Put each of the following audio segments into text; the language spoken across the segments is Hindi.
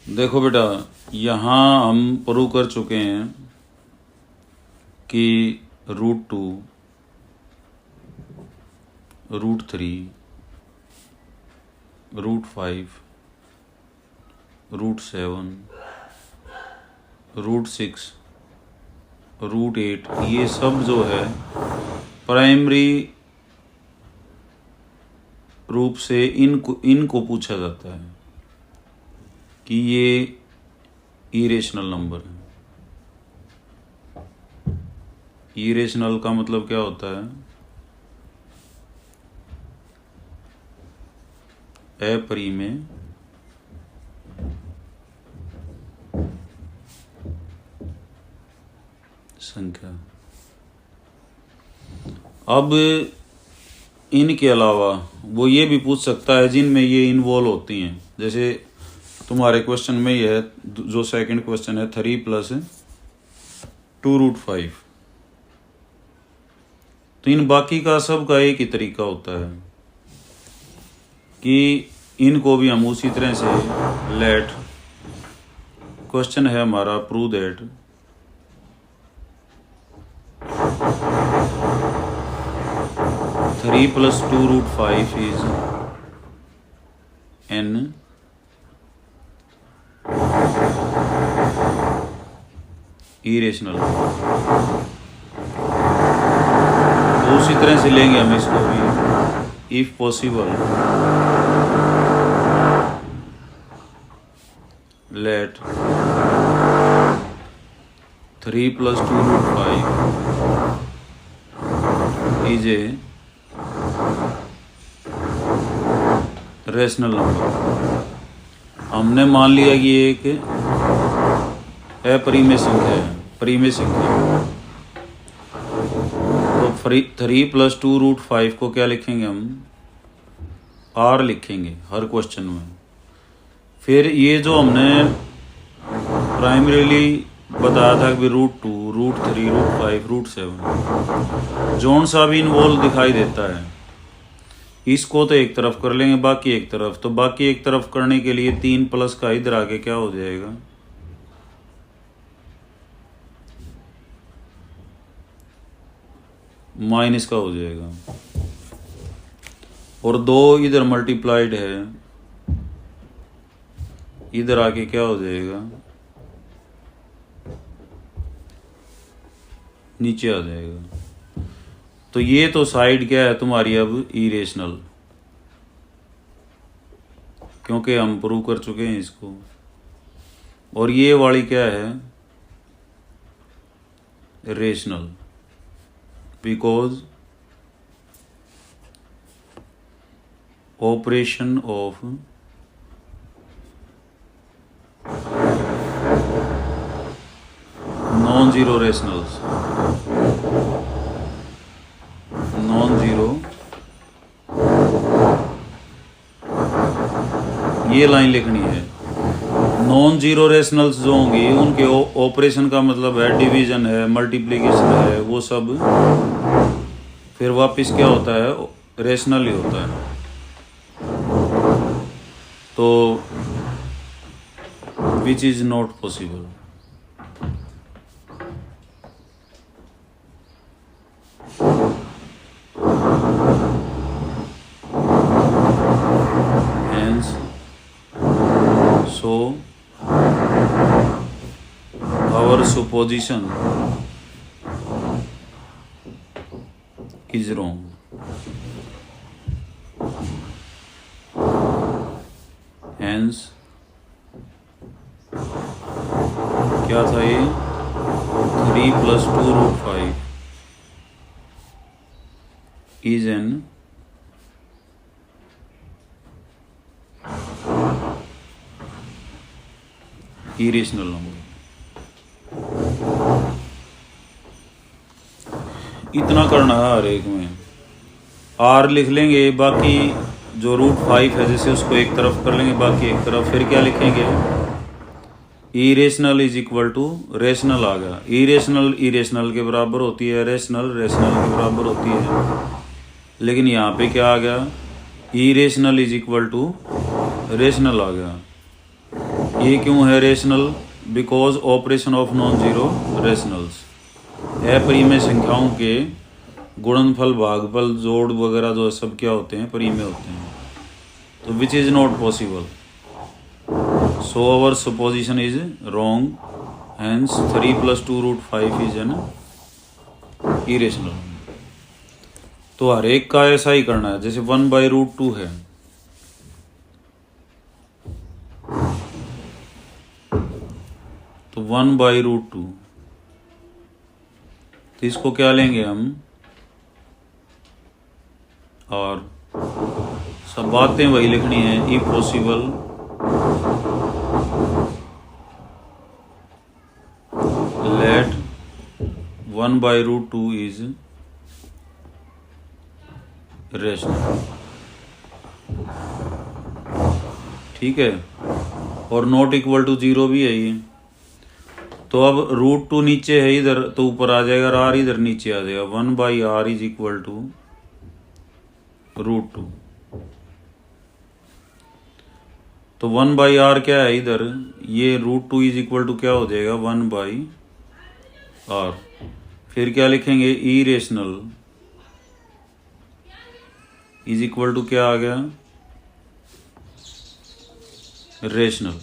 देखो बेटा, यहाँ हम प्रूव कर चुके हैं कि √2, √3, √5, √7, √6, √8 ये सब जो है प्राइमरी रूप से इनको पूछा जाता है कि ये इरेशनल नंबर है। इरेशनल का मतलब क्या होता है? अपरिमेय संख्या। अब इनके अलावा वो ये भी पूछ सकता है जिनमें ये इन्वॉल्व होती हैं। जैसे तुम्हारे क्वेश्चन में ये है, जो सेकंड क्वेश्चन है 3 + 2√5। तो इन बाकी का सब का एक ही तरीका होता है कि इनको भी हम उसी तरह से लेट, क्वेश्चन है हमारा prove that (3 + 2√5) is n irrational. तो उसी तरह से लेंगे हम इसको भी, if possible let 3 + 2√5 is a rational number. हमने मान लिया कि एक अपरिमेय संख्या है, परिमेय संख्या। तो 3 + 2√5 को क्या लिखेंगे हम? r लिखेंगे हर क्वेश्चन में। फिर ये जो हमने प्राइमरीली बताया था कि √2, √3, √5, √7 जौन सा भी इन्वॉल्व दिखाई देता है, इसको तो एक तरफ कर लेंगे, बाकी एक तरफ। तो बाकी एक तरफ करने के लिए 3 प्लस का इधर आके क्या हो जाएगा? माइनस का हो जाएगा। और 2 इधर मल्टीप्लाइड है, इधर आके क्या हो जाएगा? नीचे आ जाएगा। तो ये तो साइड क्या है तुम्हारी अब? इरेशनल, क्योंकि हम प्रूव कर चुके हैं इसको। और ये वाली क्या है? Rational, because operation of non zero rationals, non zero, ये लाइन लिखनी है। नॉन जीरो रेशनल्स जो होंगी उनके ऑपरेशन का मतलब है डिवीजन है, मल्टीप्लिकेशन है, वो सब फिर वापस क्या होता है? रेशनल ही होता है। तो which is not possible. So our supposition is wrong. Hence क्या था ये? 3 + 2√5 is an इरेशनल नंबर। इतना करना है हर एक में। r लिख लेंगे, बाकी जो √5 है जैसे उसको एक तरफ कर लेंगे, बाकी एक तरफ। फिर क्या लिखेंगे? Irrational is equal to rational आ गया। इरेशनल इरेशनल के बराबर होती है, रेशनल रेशनल के बराबर होती है। लेकिन यहाँ पे क्या आ गया? Irrational is equal to rational आ गया। ये क्यों है rational? Because operation of non zero rationals. अपरिमेय संख्याओं के गुणनफल, भागफल, जोड़ वगैरह जो सब क्या होते हैं, परिमेय होते हैं। तो which is not possible, so our supposition is wrong, hence 3 + 2√5 is an irrational. तो हर एक का ऐसा ही करना है, जैसे 1/√2 है, तो 1/√2, तो इसको क्या लेंगे हम, और सब बातें वही लिखनी है। If possible let 1/√2 is rational, ठीक है। और नॉट इक्वल टू 0 भी है ये। तो अब √2 नीचे है इधर, तो ऊपर आ जाएगा, और r इधर नीचे आ जाएगा। 1/r is equal to √2। तो 1/r क्या है इधर, ये √2 इज इक्वल टू क्या हो जाएगा, 1/r। फिर क्या लिखेंगे, ई रेशनल इज इक्वल टू क्या आ गया, रेशनल।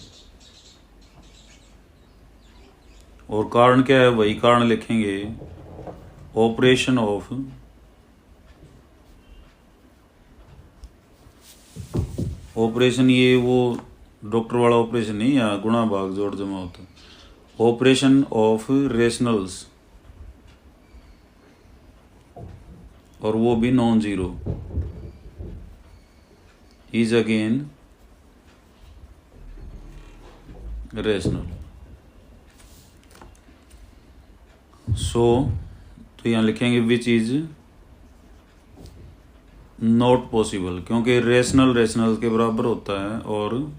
और कारण क्या है, वही कारण लिखेंगे, ऑपरेशन ऑफ ऑपरेशन, ये वो डॉक्टर वाला ऑपरेशन नहीं, या गुणा भाग जोड़ जमा होता, ऑपरेशन ऑफ रेशनल्स, और वो भी non zero, is again rational. So तो यहाँ लिखेंगे विच इज नॉट पॉसिबल, क्योंकि रेशनल रेशनल के बराबर होता है, और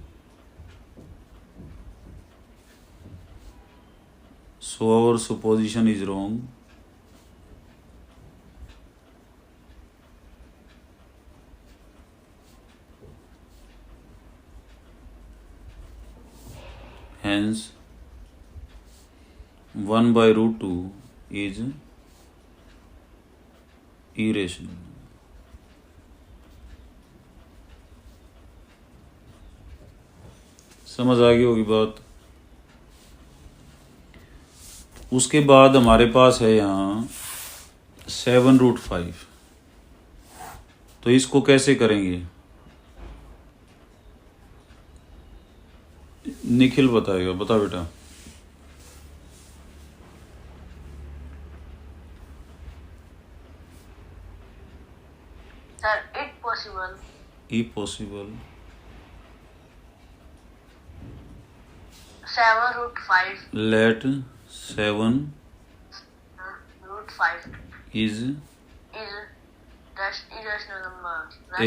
so our supposition is wrong, hence 1/√2 is irrational। समझ आ गई होगी बात। उसके बाद हमारे पास है यहाँ 7√5। तो इसको कैसे करेंगे, निखिल बताएगा, बता बेटा। Sir, it possible. If possible 7√5 let 7 √5 is irrational number.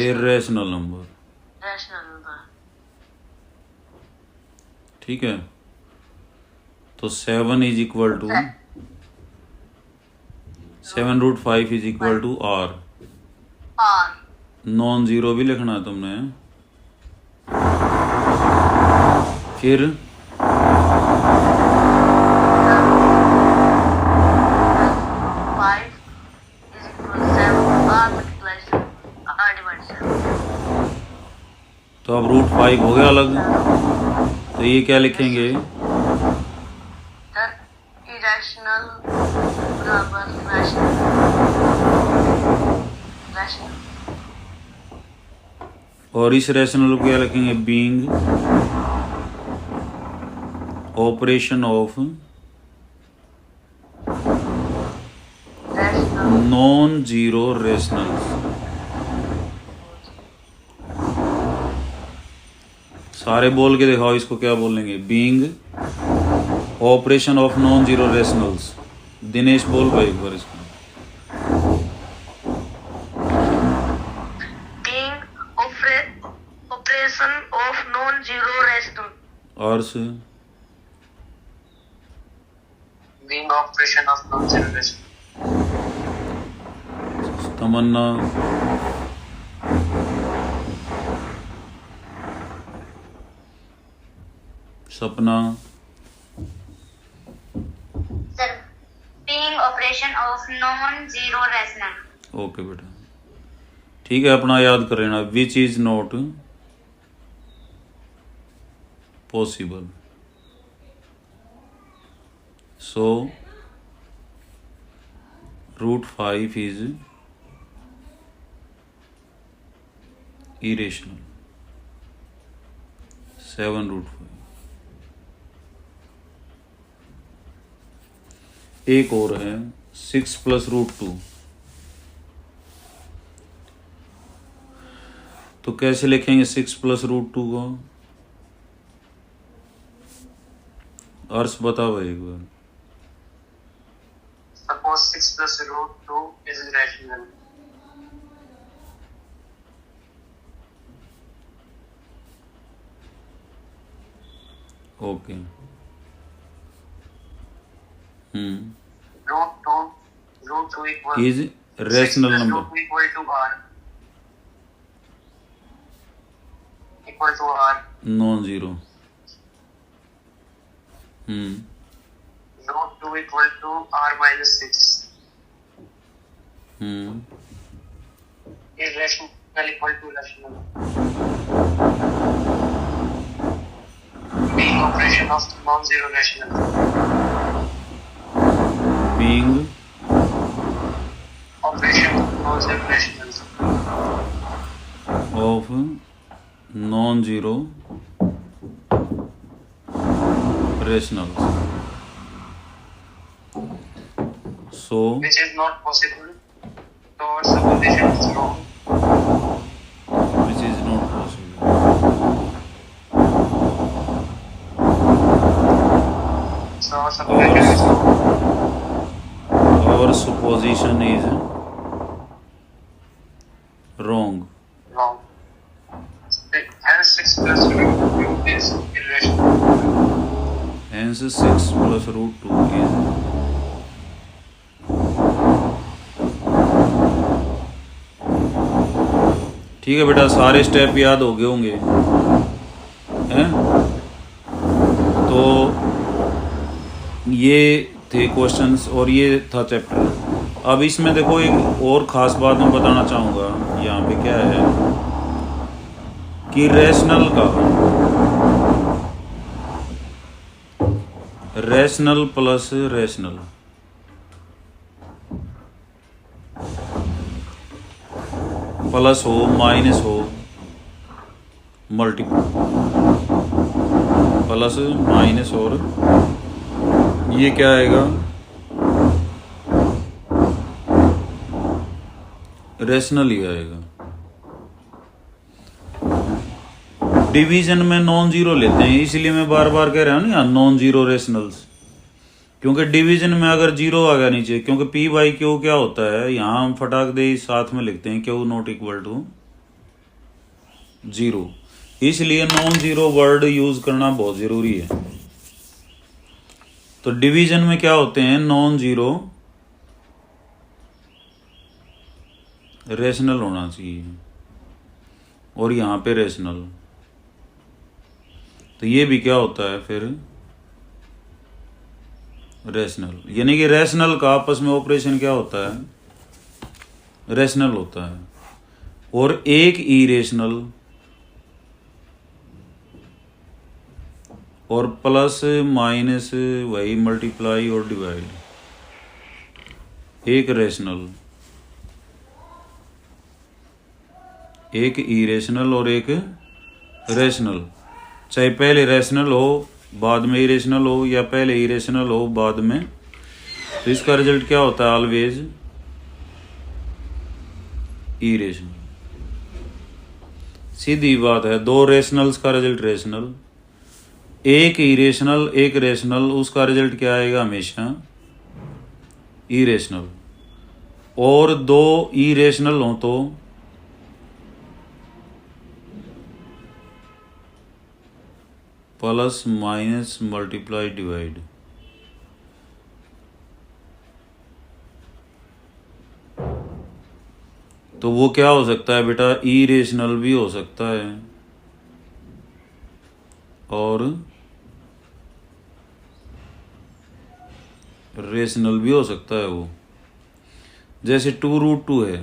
irrational number, Rational number. ठीक है। तो 7 is equal to 7√5 is equal to r। R. Non zero भी लिखना है तुमने। फिर 5 is equal to 7. R multiplies 7. R divided 7. तो अब √5 हो गया अलग, तो ये क्या लिखेंगे, Sir, irrational बराबर rational. Rational. और इस रेशनल को क्या लिखेंगे, being operation of Rational. Non zero rationals. सारे बोल के दिखाओ इसको, क्या बोलेंगे, being operation of non zero rationals. Dinesh बोल भाई एक बार इसको। Being operation of non-zero rational. और से Being operation of non-zero rational. तमन्ना, सपना Sir, being operation of non-zero rational. Okay बेटा ठीक है अपना याद कर लेना विच is not possible so √5 is irrational 7√5 एक और है 6 + √2 तो कैसे लिखेंगे 6 + √2 को अर्श बताओ एक बार Suppose 6 plus √2 is irrational. Okay √2 equal is rational 6 plus number √2 equal to r. Equal to r. Non zero √2 equal to r minus 6. Irrational equal to rational. Being operation of non-zero rational. Being Operation of non-zero rationals. Of non zero rationals so Which is not possible. So our supposition is wrong. Which is not possible So our supposition is wrong. our supposition is wrong Wrong. Hence 6 plus √2 is irrational. hence 6 + √2 is ठीक है बेटा सारे स्टेप याद हो गए होंगे हैं तो ये थे क्वेश्चंस और ये था चैप्टर अब इसमें देखो एक और ख़ास बात मैं बताना चाहूँगा यहाँ पे क्या है कि रैशनल प्लस रैशनल प्लस हो माइनस हो मल्टीपल प्लस माइनस और ये क्या आएगा रैशनल ही आएगा डिवीजन में नॉन जीरो लेते हैं इसलिए मैं बार बार कह रहा हूँ ना नॉन जीरो रेशनल्स क्योंकि डिवीजन में अगर जीरो आ गया नीचे क्योंकि P/Q क्या होता है यहाँ हम फटाक दे साथ में लिखते हैं Q ≠ = 0 इसलिए नॉन जीरो वर्ड यूज करना बहुत जरूरी है तो डिवीजन में क्या होते हैं नॉन जीरो रेशनल होना चाहिए और यहाँ पे रेशनल तो ये भी क्या होता है फिर रेशनल यानी कि रेशनल का आपस में ऑपरेशन क्या होता है रेशनल होता है और एक इरेशनल और प्लस माइनस वही मल्टीप्लाई और डिवाइड एक रेशनल एक इरेशनल और एक रेशनल चाहे पहले रेशनल हो बाद में इरेशनल हो या पहले इरेशनल हो बाद में तो इसका रिजल्ट क्या होता है ऑलवेज इरेशनल सीधी बात है दो रेशनल्स का रिजल्ट रेशनल एक इरेशनल एक रेशनल उसका रिजल्ट क्या आएगा हमेशा इरेशनल और दो इरेशनल हो तो प्लस माइनस मल्टीप्लाई डिवाइड तो वो क्या हो सकता है बेटा इरेशनल भी हो सकता है और रेशनल भी हो सकता है वो। जैसे 2√2 है,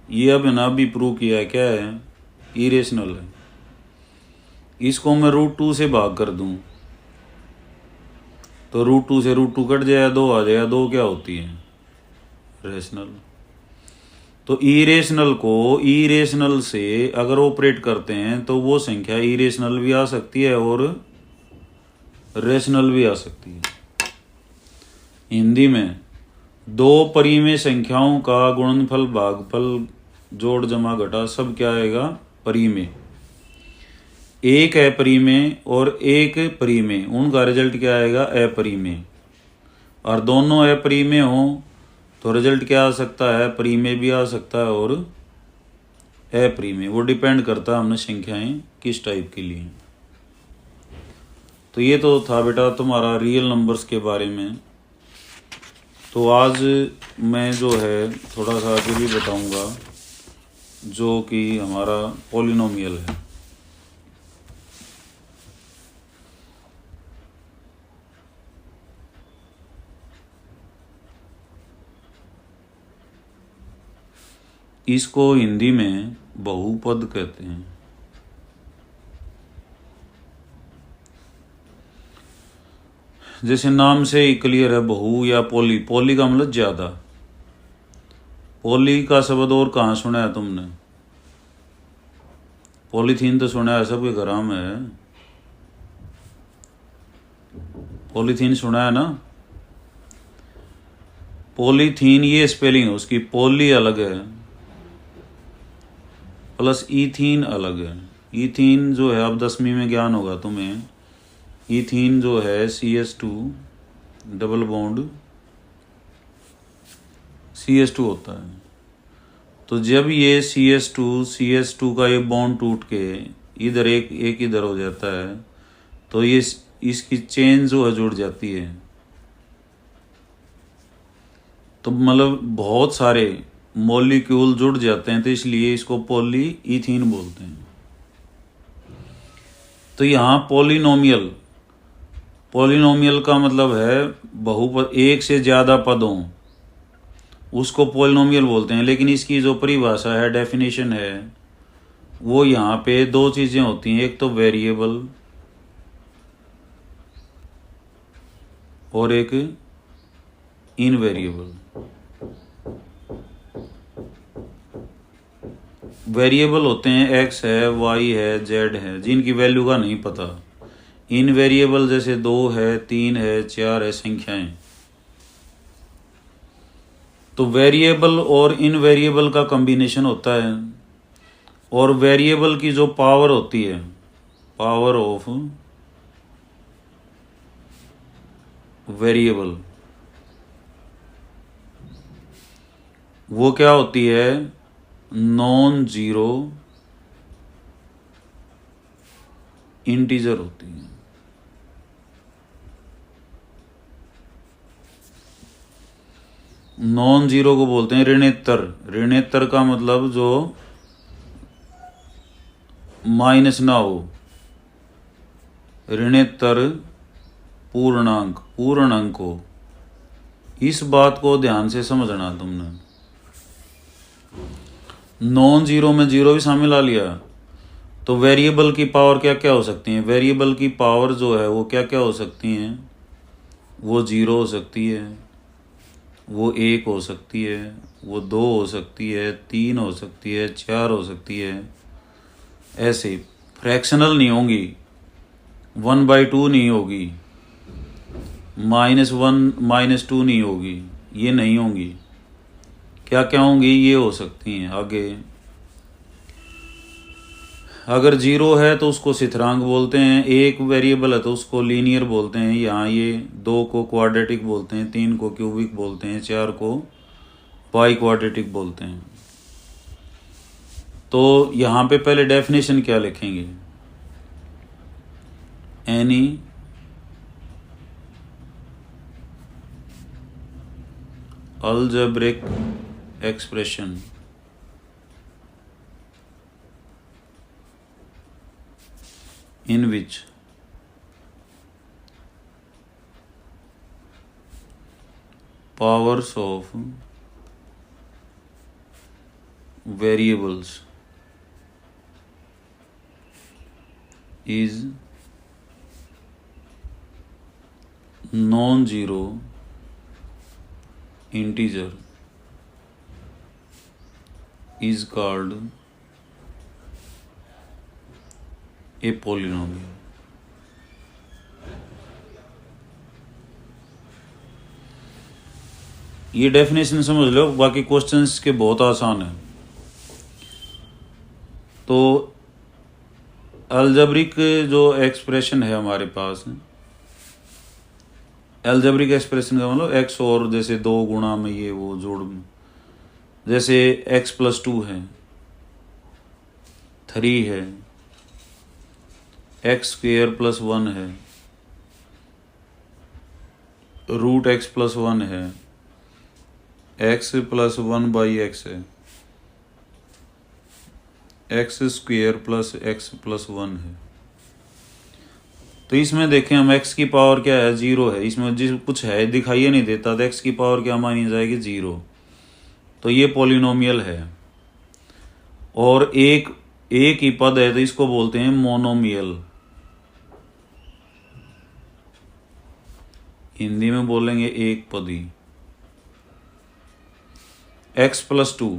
ये अब है ना अभी प्रूव किया है, क्या है, इरेशनल है। इसको मैं √2 से भाग कर दूं तो √2 से √2 कट जाएगा, 2 आ जाएगा, 2 क्या होती है, रेशनल। तो इरेशनल को इरेशनल से अगर ऑपरेट करते हैं तो वो संख्या इरेशनल भी आ सकती है और रेशनल भी आ सकती है। हिंदी में दो परिमेय संख्याओं का गुणनफल, भागफल, जोड़, जमा, घटा सब क्या आएगा, परिमेय। एक अपरिमेय और एक परिमेय, उनका रिजल्ट क्या आएगा, अपरिमेय। और दोनों अपरिमेय हो तो रिजल्ट क्या आ सकता है, परिमेय भी आ सकता है और अपरिमेय। वो डिपेंड करता है हमने संख्याएं किस टाइप की ली हैं। तो ये तो था बेटा तुम्हारा रियल नंबर्स के बारे में। तो आज मैं जो है थोड़ा सा आगे भी बताऊंगा जो कि हमारा पॉलिनोमियल है। इसको हिंदी में बहुपद कहते हैं। जैसे नाम से ही क्लियर है, बहु या पोली। पोली का मतलब ज्यादा। पोली का शब्द और कहाँ सुना है तुमने, पॉलीथीन तो सुना है, सबके घरों में है पॉलीथीन, सुना है ना। पॉलीथीन ये स्पेलिंग है उसकी, पोली अलग है प्लस ईथीन अलग है। ईथीन जो है, अब 10वीं में ज्ञान होगा तुम्हें, ईथीन जो है CH2 डबल बॉन्ड CH2 होता है। तो जब ये CH2 का ये बॉन्ड टूट के इधर एक इधर हो जाता है तो ये इसकी चेन जो है जुड़ जाती है। तो मतलब बहुत सारे मॉलिक्यूल जुड़ जाते हैं, तो इसलिए इसको पॉली ईथीन बोलते हैं। तो यहाँ पॉलिनोमियल का मतलब है बहुपद, एक से ज्यादा पदों, उसको पॉलिनोमियल बोलते हैं। लेकिन इसकी जो परिभाषा है, डेफिनेशन है, वो यहाँ पे दो चीजें होती हैं, एक तो वेरिएबल और एक इनवेरिएबल। वेरिएबल होते हैं x है, y है, z है, जिनकी वैल्यू का नहीं पता। इनवेरिएबल जैसे 2 है, 3 है, 4 है, संख्याएं। तो वेरिएबल और इनवेरिएबल का कॉम्बिनेशन होता है। और वेरिएबल की जो पावर होती है, पावर ऑफ वेरिएबल, वो क्या होती है, नॉन जीरो इंटीजर होती है। नॉन जीरो को बोलते हैं ऋणोत्तर। ऋणोत्तर का मतलब जो माइनस ना हो, ऋणोत्तर पूर्णांक, पूर्ण अंक हो। इस बात को ध्यान से समझना तुमने। नॉन जीरो में जीरो भी शामिल आ लिया तो वेरिएबल की पावर क्या क्या हो सकती है, वेरिएबल की पावर जो है वो क्या क्या हो सकती हैं, वो 0 हो सकती है, वो 1 हो सकती है, वो 2 हो सकती है, 3 हो सकती है, 4 हो सकती है। ऐसे फ्रैक्शनल नहीं होंगी, 1/2 नहीं होगी, -1 -2 नहीं होगी, ये नहीं होंगी। क्या क्या होंगी, ये हो सकती हैं। आगे अगर 0 है तो उसको स्थिरांक बोलते हैं, एक वेरिएबल है तो उसको लीनियर बोलते हैं। यहाँ ये 2 को क्वाड्रेटिक बोलते हैं, 3 को क्यूबिक बोलते हैं, 4 को बाई क्वाड्रेटिक बोलते हैं। तो यहाँ पे पहले डेफिनेशन क्या लिखेंगे, any algebraic expression in which powers of variables is non-zero integer is called a polynomial. ये डेफिनेशन समझ लो, बाकी क्वेश्चंस के बहुत आसान है। तो अलजेब्रिक जो एक्सप्रेशन है हमारे पास, अलजेब्रिक एक्सप्रेशन का मतलब एक्स और जैसे 2 गुणा में ये वो जोड़, जैसे x+2 है, 3 है, x² + 1 है, √x+1 है, x+1/x है, x² + x+1 है। तो इसमें देखें हम x की पावर क्या है, 0 है। इसमें जिस कुछ है दिखाई नहीं देता, तो x की पावर क्या मानी जाएगी, 0। तो ये पॉलिनोमियल है। और एक ही पद है तो इसको बोलते हैं मोनोमियल। हिंदी में बोलेंगे एक पदी। x+2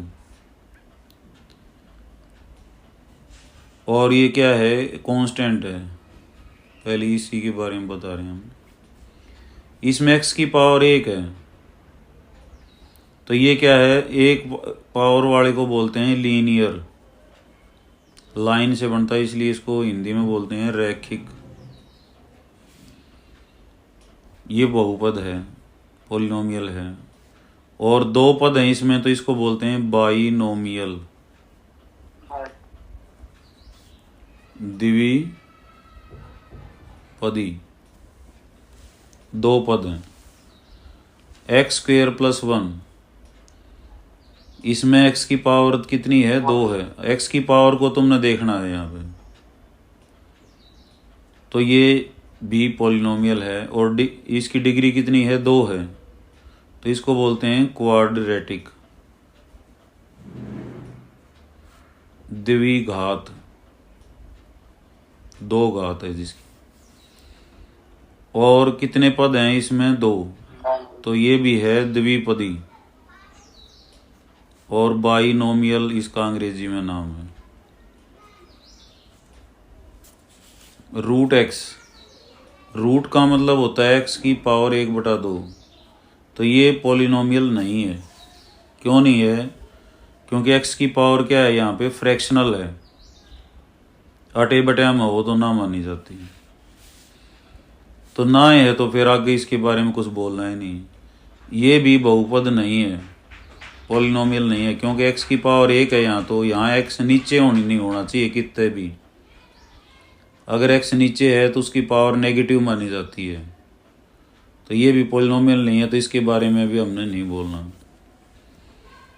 और ये क्या है, कांस्टेंट है। पहले इसी के बारे में बता रहे हैं हम। इसमें x की पावर 1 है, तो ये क्या है, एक पावर वाले को बोलते हैं लीनियर, लाइन से बनता है, इसलिए इसको हिंदी में बोलते हैं रैखिक। ये बहुपद है, पॉलिनोमियल है। और 2 पद हैं इसमें, तो इसको बोलते हैं बाइनोमियल, द्विपदी। 2 पद हैं। x² + 1, इसमें x की पावर कितनी है, 2 है। x की पावर को तुमने देखना है यहाँ पे। तो ये भी पॉलिनोमियल है और इसकी डिग्री कितनी है, 2 है। तो इसको बोलते हैं क्वाड्रेटिक, द्विघात, 2 घात है जिसकी। और कितने पद हैं इसमें, 2। तो ये भी है द्विपदी। और बाइनोमियल इसका अंग्रेजी में नाम है। √x, रूट का मतलब होता है x की पावर 1/2। तो ये पॉलिनोमियल नहीं है। क्यों नहीं है, क्योंकि x की पावर क्या है, यहाँ पे फ्रैक्शनल है। अटे बटे में हो तो ना मानी जाती। तो ना है तो फिर आगे इसके बारे में कुछ बोलना ही नहीं। ये भी बहुपद नहीं है, पॉलिनोमियल नहीं है, क्योंकि x की पावर 1 है यहाँ। तो यहाँ x नीचे नहीं होना चाहिए कितने भी। अगर x नीचे है तो उसकी पावर नेगेटिव मानी जाती है। तो ये भी पॉलिनोमियल नहीं है, तो इसके बारे में भी हमने नहीं बोलना।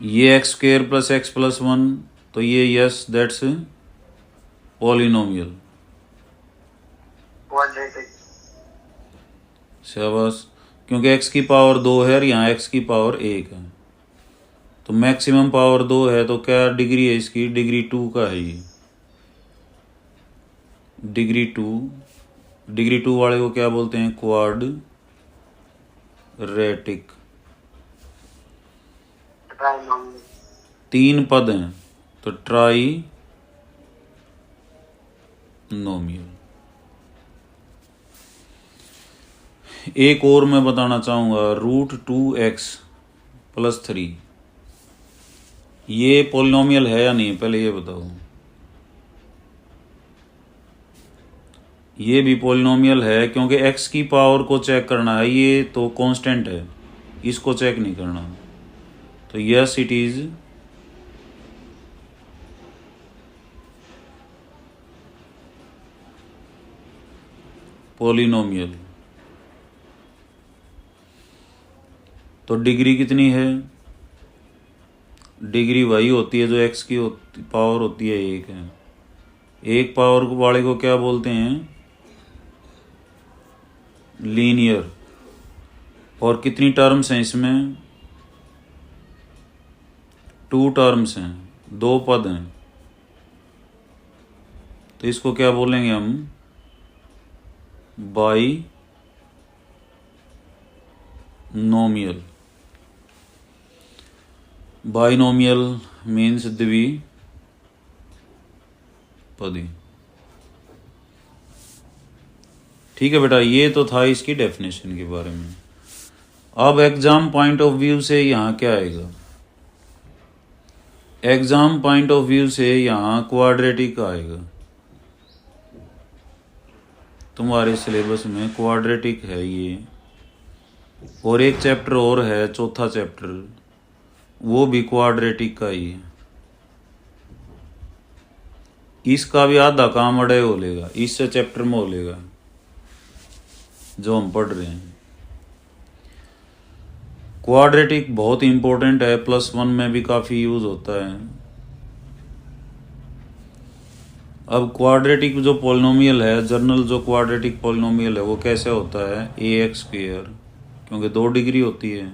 ये x² + x+1, तो ये यस दैट्स पॉलिनोमियल। शाबाश, क्योंकि x की पावर 2 है और यहाँ x की पावर 1 है। तो मैक्सिमम पावर 2 है, तो क्या डिग्री है इसकी, डिग्री 2 का है ये। डिग्री 2 वाले को क्या बोलते हैं, क्वाड्रेटिक। 3 पद हैं तो ट्राइनोमियल। एक और मैं बताना चाहूंगा, √2x + 3, ये पॉलिनोमियल है या नहीं, पहले ये बताओ। ये भी पॉलिनोमियल है, क्योंकि x की पावर को चेक करना है। ये तो कांस्टेंट है, इसको चेक नहीं करना। तो यस इट इज पॉलिनोमियल। तो डिग्री कितनी है, डिग्री वही होती है जो x की पावर होती है 1 है। 1 पावर वाले को क्या बोलते हैं, लीनियर। और कितनी टर्म्स हैं इसमें? 2 टर्म्स हैं, 2 पद हैं। तो इसको क्या बोलेंगे हम? बाइनोमियल। बाइनोमियल मीन्स द्विपदी। ठीक है बेटा, ये तो था इसकी डेफिनेशन के बारे में। अब एग्जाम पॉइंट ऑफ व्यू से यहाँ क्या आएगा? एग्जाम पॉइंट ऑफ व्यू से यहाँ क्वाड्रेटिक आएगा। तुम्हारे सिलेबस में क्वाड्रेटिक है ये, और एक चैप्टर और है, चौथा चैप्टर, वो भी क्वाड्रेटिक का ही है। इसका भी आधा काम अड़े हो लेगा, इससे चैप्टर में हो लेगा जो हम पढ़ रहे हैं। क्वाड्रेटिक बहुत इंपॉर्टेंट है, +1 में भी काफ़ी यूज़ होता है। अब क्वाड्रेटिक जो पॉलिनोमियल है, जनरल जो क्वाड्रेटिक पॉलिनोमियल है, वो कैसे होता है? ax², क्योंकि 2 डिग्री होती है,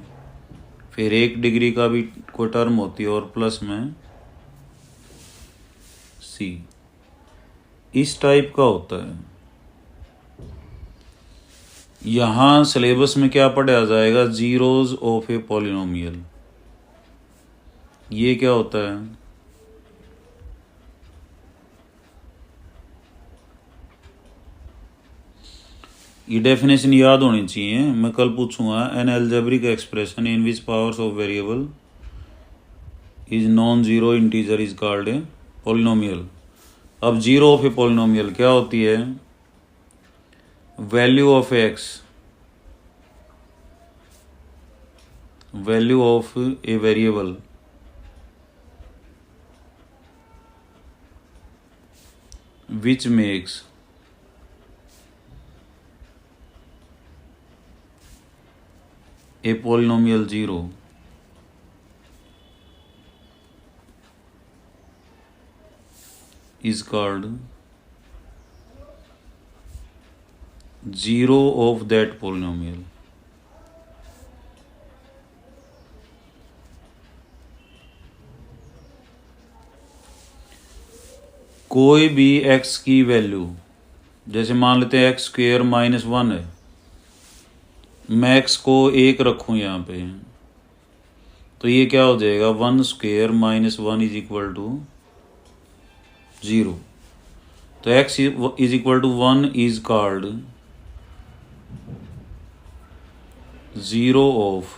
फिर 1 डिग्री का भी कोई टर्म होती है, और प्लस में c, इस टाइप का होता है। यहाँ सिलेबस में क्या पढ़ा जाएगा? Zeros of a polynomial. ये क्या होता है? ये डेफिनेशन याद होनी चाहिए, मैं कल पूछूंगा। N algebraic expression in which powers of variable is non zero integer is called a polynomial. अब जीरो ऑफ ए पॉलिनोमियल क्या होती है? Value of x, value of a variable which makes a polynomial zero is called zero of that polynomial। कोई भी x की वैल्यू, जैसे मान लेते हैं x² -1 है, मैं x को 1 रखूं यहाँ पे, तो ये क्या हो जाएगा? 1² -1 = 0। तो x = 1 is called zero of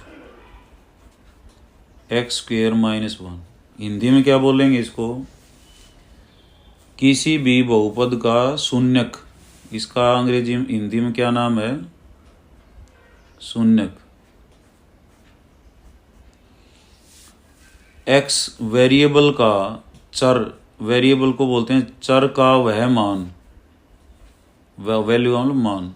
x² -1। Hindi में क्या बोलेंगे इसको? किसी भी बहुपद का शून्यक। इसका अंग्रेजी में, हिंदी में क्या नाम है? शून्यक। x वेरिएबल का चर, वेरिएबल को बोलते हैं चर का वह मान, वैल्यू मान,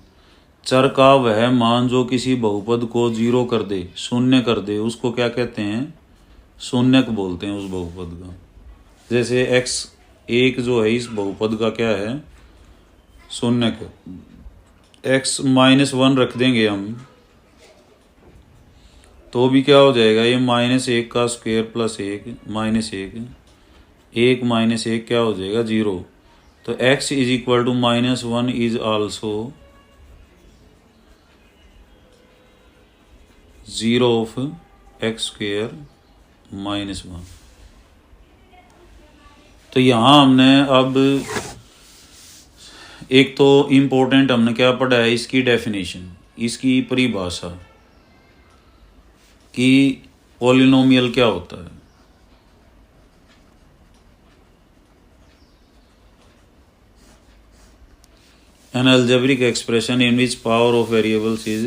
चर का वह मान जो किसी बहुपद को 0 कर दे, शून्य कर दे, उसको क्या कहते हैं? शून्यक बोलते हैं उस बहुपद का। जैसे x1 जो है इस बहुपद का क्या है? शून्यक। x -1 रख देंगे हम, तो भी क्या हो जाएगा? ये -1 का स्क्वायर प्लस 1 -1, 1 -1 क्या हो जाएगा? 0। तो x = -1 is also zero of x² -1। तो यहाँ हमने अब एक तो इम्पोर्टेंट हमने क्या पढ़ा है? इसकी डेफिनेशन, इसकी परिभाषा कि पॉलिनोमियल क्या होता है। N algebraic expression in which power of variables is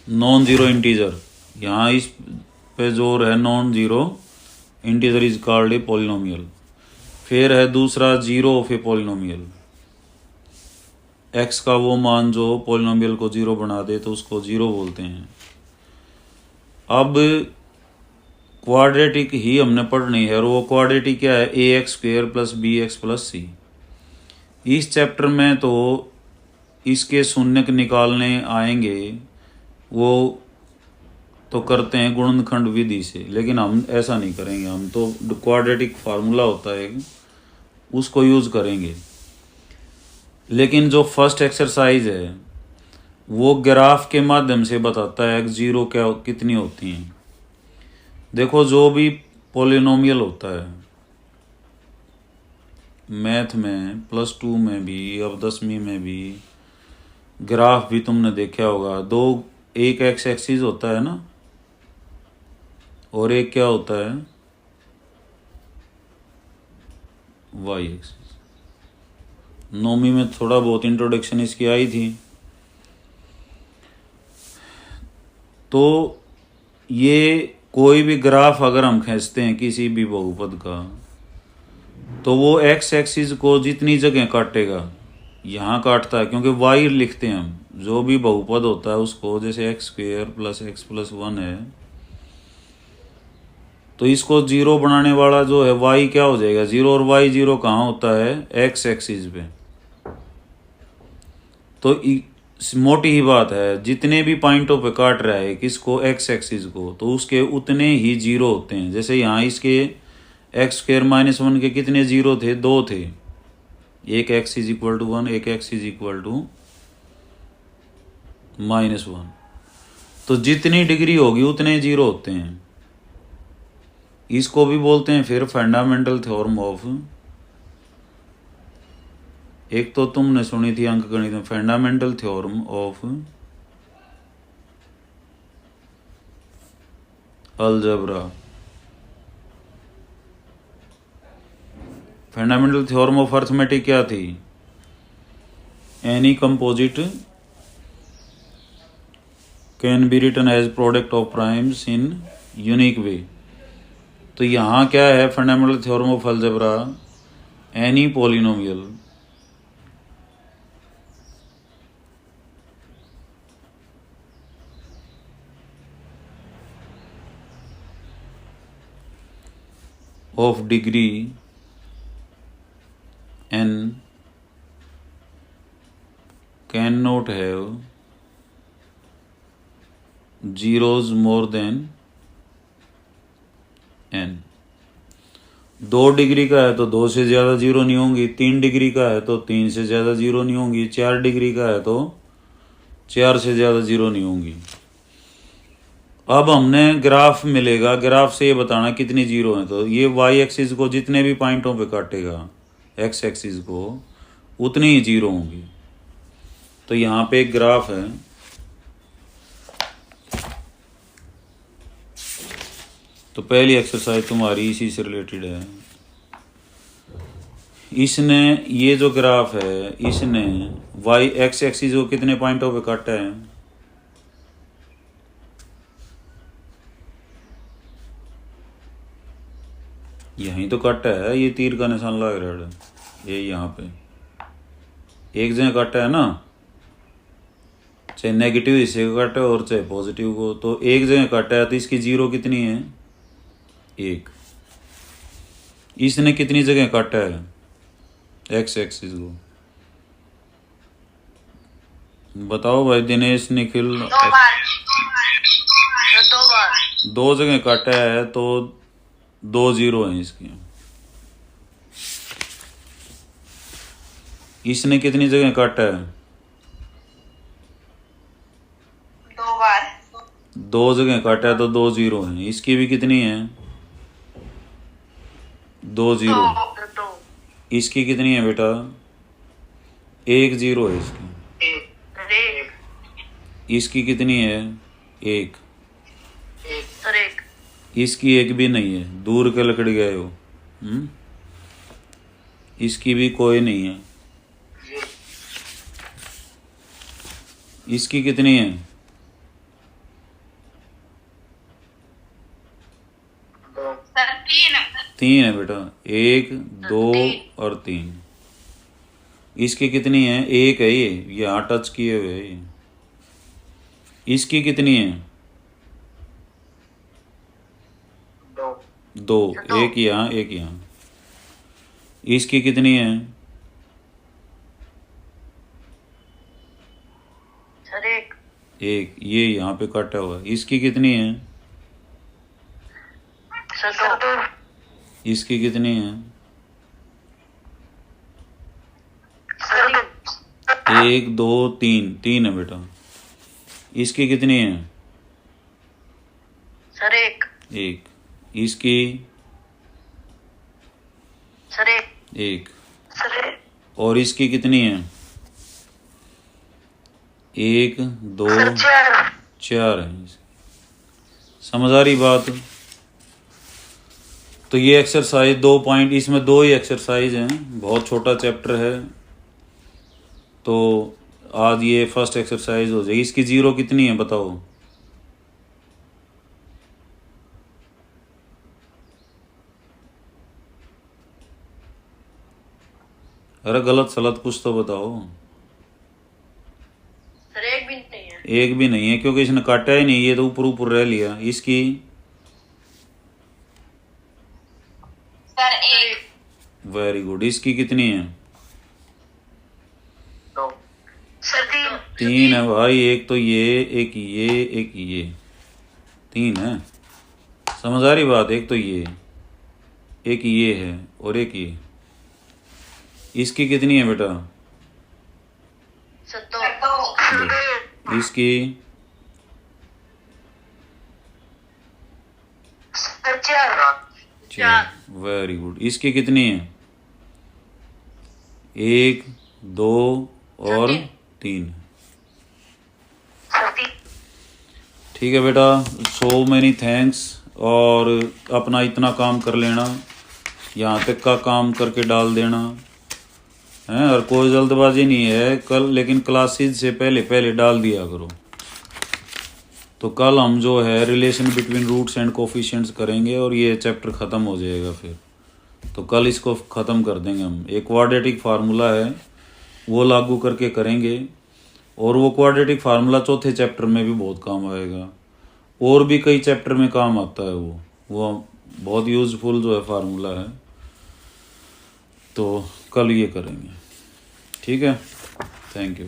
non zero integer. यहाँ इस पे जोर है, non zero integer is called a polynomial. फिर है दूसरा zero of a polynomial, x का वो मान जो पॉलिनोमियल को 0 बना दे तो उसको 0 बोलते हैं। अब क्वाड्रेटिक ही हमने पढ़नी है, और वो क्वाड्रेटिक क्या है? ax² + bx + c। इस चैप्टर में तो इसके शून्यक निकालने आएंगे, वो तो करते हैं गुणनखंड विधि से, लेकिन हम ऐसा नहीं करेंगे। हम तो क्वाड्रेटिक फार्मूला होता है उसको यूज करेंगे। लेकिन जो फर्स्ट एक्सरसाइज है वो ग्राफ के माध्यम से बताता है x0 क्या कितनी होती हैं। देखो जो भी पॉलिनोमियल होता है मैथ में, +2 में भी, अब 10वीं में भी, ग्राफ भी तुमने देखा होगा। एक एक्स एक्सिस होता है ना, और एक क्या होता है, वाई एक्सिस। 9वीं में थोड़ा बहुत इंट्रोडक्शन इसकी आई थी। तो ये कोई भी ग्राफ अगर हम खींचते हैं किसी भी बहुपद का, तो वो एक्स एक्सिस को जितनी जगह काटेगा, यहाँ काटता है क्योंकि वाई लिखते हैं हम जो भी बहुपद होता है उसको, जैसे x² + x + 1 है, तो इसको 0 बनाने वाला जो है y क्या हो जाएगा 0, और y 0 कहाँ होता है x एक्सिस पे। तो मोटी ही बात है, जितने भी पॉइंटों पे काट रहा है किसको, x एक्सिस को, तो उसके उतने ही 0 होते हैं। जैसे यहाँ इसके x² - 1 के कितने 0 थे, 2 थे। एक x = 1, एक x = -1। तो जितनी डिग्री होगी उतने 0 होते हैं। इसको भी बोलते हैं फिर फंडामेंटल थ्योरम ऑफ, एक तो तुमने सुनी थी अंकगणित में, fundamental theorem of algebra. Fundamental theorem of arithmetic क्या थी, any composite can be written as product of primes in unique way. तो यहाँ क्या है fundamental theorem of algebra, any polynomial of degree n cannot have zeros more than n। 2 degree का है तो 2 से ज़्यादा 0 नहीं होंगी, 3 डिग्री का है तो 3 से ज़्यादा 0 नहीं होंगी, 4 डिग्री का है तो 4 से ज़्यादा 0 नहीं होंगी। अब हमने ग्राफ मिलेगा, ग्राफ से ये बताना कितनी 0 है। तो ये वाई एक्सिस को जितने भी पॉइंटों पे काटेगा एक्स एक्सिस को, उतनी ही 0 होंगी। तो यहाँ पे एक ग्राफ है, तो पहली एक्सरसाइज तुम्हारी इसी से रिलेटेड है। इसने ये जो ग्राफ है इसने वाई एक्स एक्सिस को कितने पॉइंटों पे काटा है, यहीं तो काटा है, ये तीर का निशान लग रहा है, ये यहाँ पे एक जगह काटा है ना, चाहे नेगेटिव हिस्से को काटा है और चाहे पॉजिटिव को, तो एक जगह काटा है। तो इसकी 0 कितनी है, 1। इसने कितनी जगह काटा है एक्स एक्सिस को, बताओ भाई दिनेश, निखिल। 2 बार 2 जगह काटा है तो 2 0 हैं इसकी। इसने कितनी जगह काटा है, 2 बार 2 जगह काटा है तो 2 0 हैं। इसकी भी कितनी है, 2 0। 2 इसकी कितनी है बेटा, 1 0 है इसकी। 1 इसकी कितनी है, 1। 1 इसकी 1 भी नहीं है, दूर के लकड़ी गए हो। इसकी भी कोई नहीं है। इसकी कितनी है, 3 है बेटा, 1 2 और 3। इसकी कितनी है, 1 है, ये यहाँ टच किए हुए है। इसकी कितनी है, 2, 1 यहाँ 1 यहाँ। इसकी कितनी है, 1 एक, ये यहाँ पे काटा हुआ है, इसकी कितनी है? सर 2, इसकी कितनी है? सर 1 2 3, 3 है बेटा। इसकी कितनी है? सर 1, 1। इसकी सर 1, 1। सर 1, और इसकी कितनी है? 1 2 4 है। समझ आ रही बात? तो ये एक्सरसाइज 2 पॉइंट, इसमें 2 ही एक्सरसाइज हैं, बहुत छोटा चैप्टर है। तो आज ये फर्स्ट एक्सरसाइज हो जाएगी। इसकी 0 कितनी है बताओ? अरे गलत सलत कुछ तो बताओ। सर 1 भी नहीं है। 1 भी नहीं है क्योंकि इसने काटा ही नहीं, ये तो ऊपर ऊपर रह लिया। इसकी सर 1, वेरी गुड। इसकी कितनी है? 2 सर 3, 3 है भाई। एक तो ये, एक ये, एक ये, 3 है। समझ आ रही बात? एक तो ये, एक ये है और एक ये। इसकी कितनी है बेटा? सर 2, इसकी सर 4, वेरी गुड। इसकी कितनी है? 1 2 और 3। सर 3। ठीक है बेटा, सो मैनी थैंक्स। और अपना इतना काम कर लेना, यहाँ तक का काम करके डाल देना है। और कोई जल्दबाजी नहीं है कल, लेकिन क्लासेज से पहले पहले डाल दिया करो। तो कल हम जो है relation between roots and coefficients करेंगे और ये चैप्टर ख़त्म हो जाएगा फिर। तो कल इसको ख़त्म कर देंगे हम। एक क्वाड्रेटिक फार्मूला है वो लागू करके करेंगे, और वो क्वाड्रेटिक फार्मूला चौथे चैप्टर में भी बहुत काम आएगा, और भी कई चैप्टर में काम आता है वो बहुत यूज़फुल जो है फार्मूला है। तो कल ये करेंगे, ठीक है। Thank you.